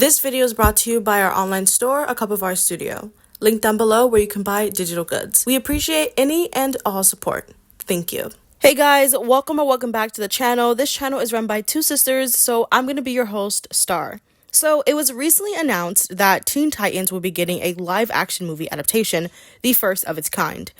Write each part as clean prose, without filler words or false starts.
This video is brought to you by our online store, A Cup of Our Studio. Link down below where you can buy digital goods. We appreciate any and all support. Thank you. Hey guys, welcome back to the channel. This channel is run by two sisters, so I'm going to be your host, Star. So it was recently announced that Teen Titans will be getting a live action movie adaptation, the first of its kind.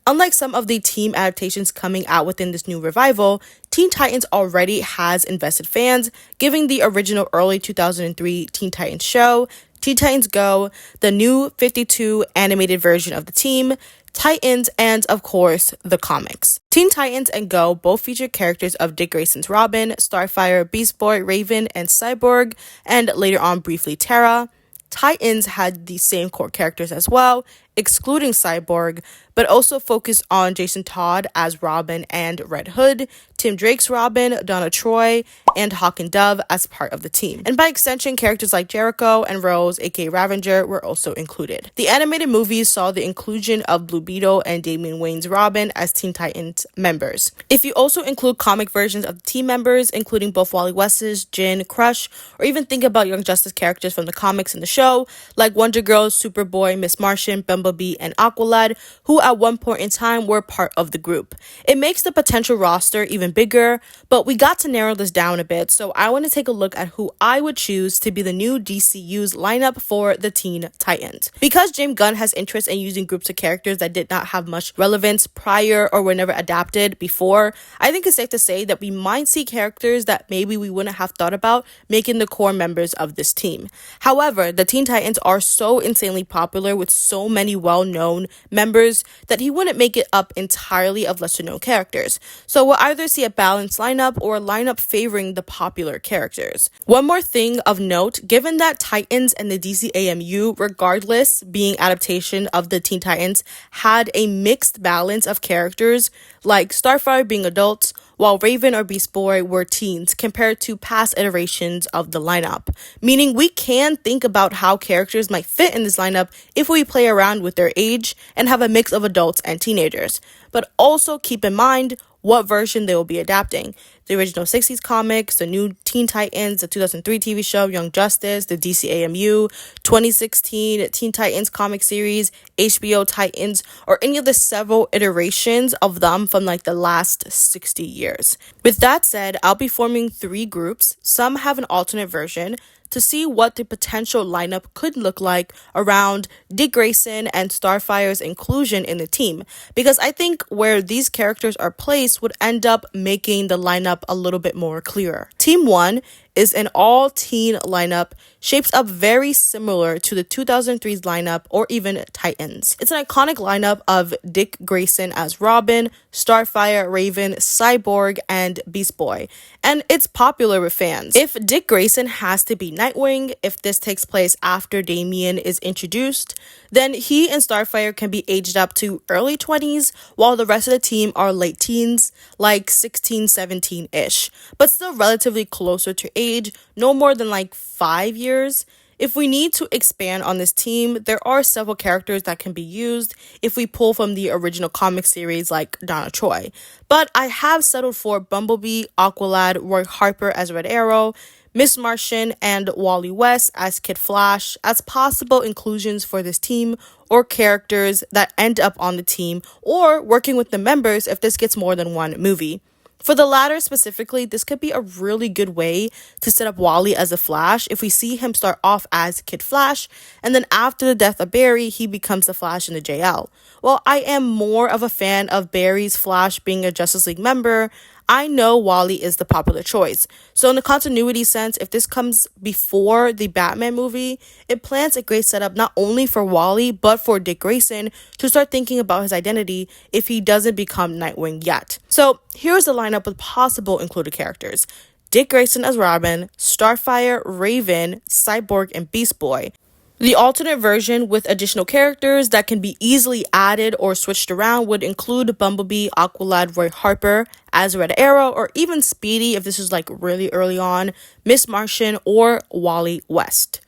Unlike some of the team adaptations coming out within this new revival, Teen Titans already has invested fans, giving the original early 2003 Teen Titans show, Teen Titans Go, the new 52 animated version of the team, Titans, and of course, the comics. Teen Titans and Go both feature characters of Dick Grayson's Robin, Starfire, Beast Boy, Raven, and Cyborg, and later on briefly Terra. Titans had the same core characters as well, excluding Cyborg, but also focused on Jason Todd as Robin and Red Hood, Tim Drake's Robin, Donna Troy, and Hawk and Dove as part of the team. And by extension, characters like Jericho and Rose, aka Ravager, were also included. The animated movies saw the inclusion of Blue Beetle and Damian Wayne's Robin as Teen Titans members. If you also include comic versions of the team members, including both Wally West's, Jin, Crush, or even think about Young Justice characters from the comics and the show, like Wonder Girl, Superboy, Miss Martian, Bumblebee, and Aqualad, who at one point in time were part of the group. It makes the potential roster even bigger, but we got to narrow this down a bit, so I want to take a look at who I would choose to be the new DCU's lineup for the Teen Titans. Because James Gunn has interest in using groups of characters that did not have much relevance prior or were never adapted before, I think it's safe to say that we might see characters that maybe we wouldn't have thought about making the core members of this team. However, the Teen Titans are so insanely popular with so many well-known members that he wouldn't make it up entirely of lesser-known characters. So we'll either see a balanced lineup or a lineup favoring the popular characters. One more thing of note, given that Titans and the DCAMU, regardless being adaptation of the Teen Titans, had a mixed balance of characters, like Starfire being adults, while Raven or Beast Boy were teens compared to past iterations of the lineup. Meaning we can think about how characters might fit in this lineup if we play around with their age and have a mix of adults and teenagers. But also keep in mind what version they will be adapting. The original 60s comics, the new Teen Titans, the 2003 TV show Young Justice, the DCAMU, 2016 Teen Titans comic series, HBO Titans, or any of the several iterations of them from like the last 60 years. With that said, I'll be forming 3 groups. Some have an alternate version to see what the potential lineup could look like around Dick Grayson and Starfire's inclusion in the team, because I think where these characters are placed would end up making the lineup a little bit more clearer. Team 1 is an all-teen lineup, shapes up very similar to the 2003's lineup or even Titans. It's an iconic lineup of Dick Grayson as Robin, Starfire, Raven, Cyborg, and Beast Boy, and it's popular with fans. If Dick Grayson has to be Nightwing, if this takes place after Damian is introduced, then he and Starfire can be aged up to early 20s, while the rest of the team are late teens, like 16, 17-ish, but still relatively closer to age, no more than like 5 years. If we need to expand on this team, there are several characters that can be used if we pull from the original comic series like Donna Troy. But I have settled for Bumblebee, Aqualad, Roy Harper as Red Arrow, Miss Martian, and Wally West as Kid Flash as possible inclusions for this team, or characters that end up on the team, or working with the members if this gets more than one movie. For the latter specifically, this could be a really good way to set up Wally as a Flash if we see him start off as Kid Flash, and then after the death of Barry, he becomes the Flash in the JL. While I am more of a fan of Barry's Flash being a Justice League member, I know Wally is the popular choice. So in the continuity sense, if this comes before the Batman movie, it plants a great setup not only for Wally, but for Dick Grayson to start thinking about his identity if he doesn't become Nightwing yet. So here's the lineup with possible included characters. Dick Grayson as Robin, Starfire, Raven, Cyborg, and Beast Boy. The alternate version with additional characters that can be easily added or switched around would include Bumblebee, Aqualad, Roy Harper as Red Arrow, or even Speedy if this is like really early on, Miss Martian, or Wally West.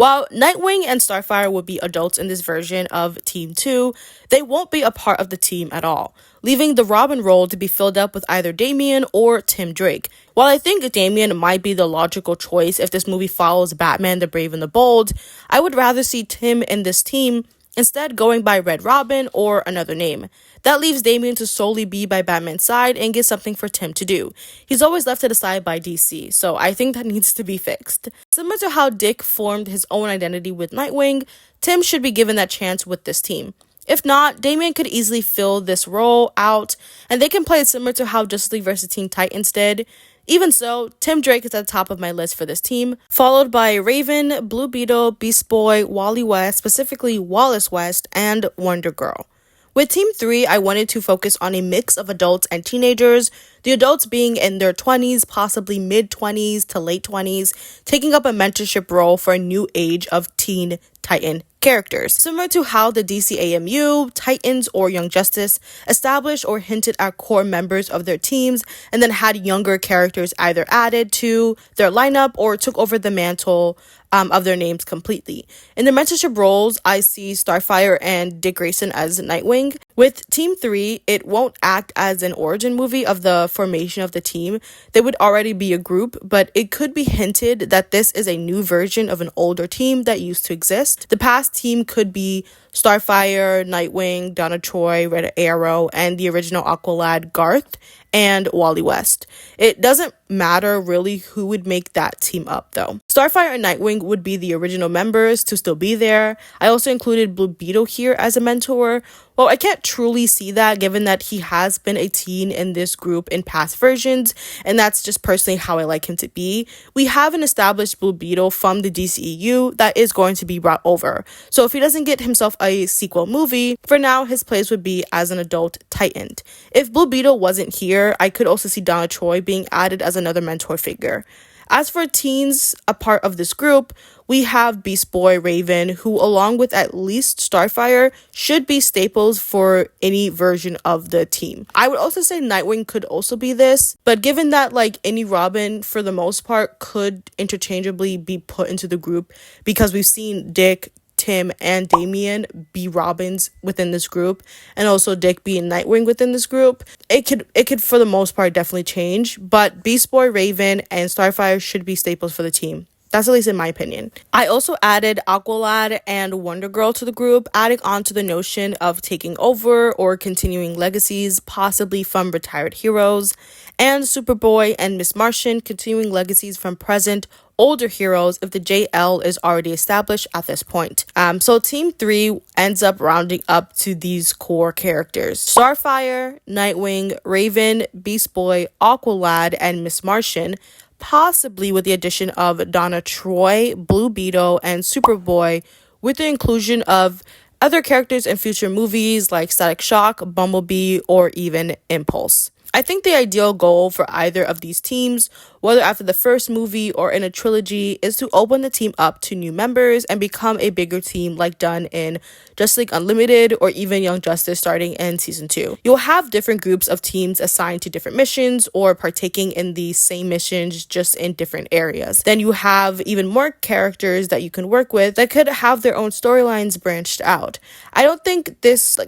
While Nightwing and Starfire would be adults in this version of Team 2, they won't be a part of the team at all, leaving the Robin role to be filled up with either Damian or Tim Drake. While I think Damian might be the logical choice if this movie follows Batman the Brave and the Bold, I would rather see Tim in this team instead going by Red Robin or another name. That leaves Damian to solely be by Batman's side and get something for Tim to do. He's always left to the side by DC, so I think that needs to be fixed. Similar to how Dick formed his own identity with Nightwing, Tim should be given that chance with this team. If not, Damian could easily fill this role out, and they can play it similar to how Justice League vs. Teen Titans did. Even so, Tim Drake is at the top of my list for this team, followed by Raven, Blue Beetle, Beast Boy, Wally West, specifically Wallace West, and Wonder Girl. With Team 3, I wanted to focus on a mix of adults and teenagers, the adults being in their 20s, possibly mid-20s to late 20s, taking up a mentorship role for a new age of Teen Titan characters. Similar to how the DCAMU, Titans, or Young Justice established or hinted at core members of their teams and then had younger characters either added to their lineup or took over the mantle of their names completely. In the mentorship roles, I see Starfire and Dick Grayson as Nightwing. With Team 3, it won't act as an origin movie of the formation of the team. They would already be a group, but it could be hinted that this is a new version of an older team that used to exist. The past team could be Starfire, Nightwing, Donna Troy, Red Arrow, and the original Aqualad Garth, and Wally West. It doesn't matter really who would make that team up though. Starfire and Nightwing would be the original members to still be there. I also included Blue Beetle here as a mentor. Well, I can't truly see that given that he has been a teen in this group in past versions, and that's just personally how I like him to be. We have an established Blue Beetle from the DCEU that is going to be brought over. So if he doesn't get himself a sequel movie, for now his place would be as an adult Titan. If Blue Beetle wasn't here, I could also see Donna Troy being added as another mentor figure. As for teens a part of this group, we have Beast Boy, Raven, who along with at least Starfire should be staples for any version of the team. I would also say Nightwing could also be this, but given that like any Robin for the most part could interchangeably be put into the group because we've seen Dick, Tim, and Damian be Robins within this group, and also Dick being Nightwing within this group, it could for the most part definitely change, but Beast Boy, Raven, and Starfire should be staples for the team. That's at least in my opinion. I also added Aqualad and Wonder Girl to the group, adding on to the notion of taking over or continuing legacies, possibly from retired heroes, and Superboy and Miss Martian continuing legacies from present older heroes if the JL is already established at this point. So Team 3 ends up rounding up to these core characters: Starfire, Nightwing, Raven, Beast Boy, Aqualad, and Miss Martian, possibly with the addition of Donna Troy, Blue Beetle, and Superboy, with the inclusion of other characters in future movies like Static Shock, Bumblebee, or even Impulse. I think the ideal goal for either of these teams, whether after the first movie or in a trilogy, is to open the team up to new members and become a bigger team like done in Justice League Unlimited or even Young Justice starting in season 2. You'll have different groups of teams assigned to different missions or partaking in the same missions just in different areas. Then you have even more characters that you can work with that could have their own storylines branched out. I don't think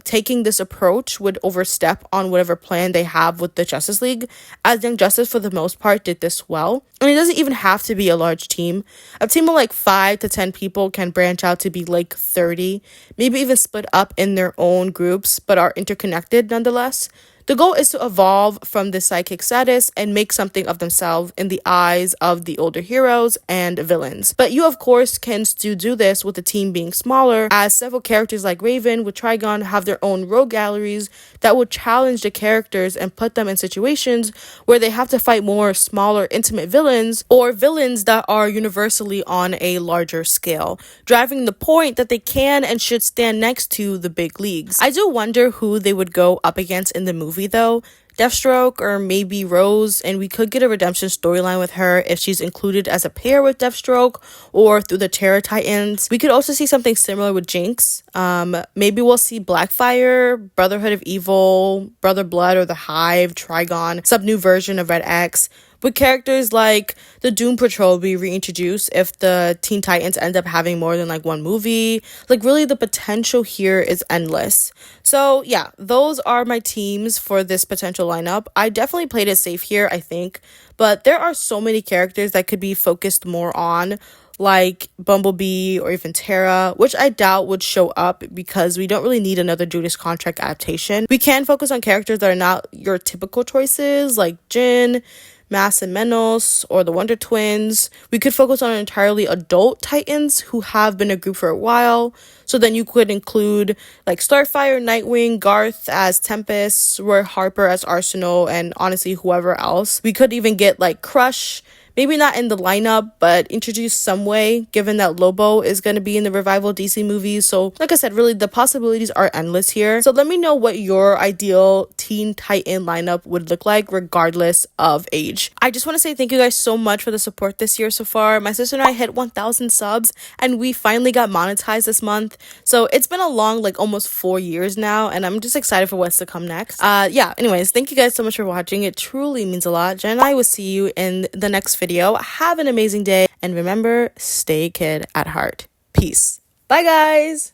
taking this approach would overstep on whatever plan they have with the Justice League, as Young Justice for the most part did this well. And it doesn't even have to be a large team. A team of like 5 to 10 people can branch out to be like 30, maybe even split up in their own groups, but are interconnected nonetheless. The goal is to evolve from this sidekick status and make something of themselves in the eyes of the older heroes and villains. But you, of course, can still do this with the team being smaller, as several characters like Raven with Trigon have their own rogue galleries that will challenge the characters and put them in situations where they have to fight more smaller, intimate villains or villains that are universally on a larger scale, driving the point that they can and should stand next to the big leagues. I do wonder who they would go up against in the movie though. Deathstroke or maybe Rose, and we could get a redemption storyline with her if she's included as a pair with Deathstroke or through the Terror Titans. We could also see something similar with Jinx. Maybe we'll see Blackfire, Brotherhood of Evil, Brother Blood or the Hive, Trigon, some new version of Red X. With characters like the Doom Patrol be reintroduced if the Teen Titans end up having more than like one movie. Like really the potential here is endless. So yeah, those are my teams for this potential lineup. I definitely played it safe here, I think, but there are so many characters that could be focused more on, like Bumblebee or even Tara, which I doubt would show up because we don't really need another Judas Contract adaptation. We can focus on characters that are not your typical choices, like Jin, Mass and Menos, or the Wonder Twins. We could focus on entirely adult Titans who have been a group for a while. So then you could include like Starfire, Nightwing, Garth as Tempest, Roy Harper as Arsenal, and honestly whoever else. We could even get like Crush, maybe not in the lineup, but introduced some way, given that Lobo is going to be in the revival DC movies. So like I said, really the possibilities are endless here. So let me know what your ideal Teen Titan lineup would look like regardless of age. I just want to say thank you guys so much for the support this year so far. My sister and I hit 1,000 subs and we finally got monetized this month. So it's been a long, like almost 4 years now, and I'm just excited for what's to come next. Yeah, anyways, thank you guys so much for watching. It truly means a lot. Jen and I will see you in the next video. Have an amazing day, and remember, stay kid at heart. Peace. Bye guys.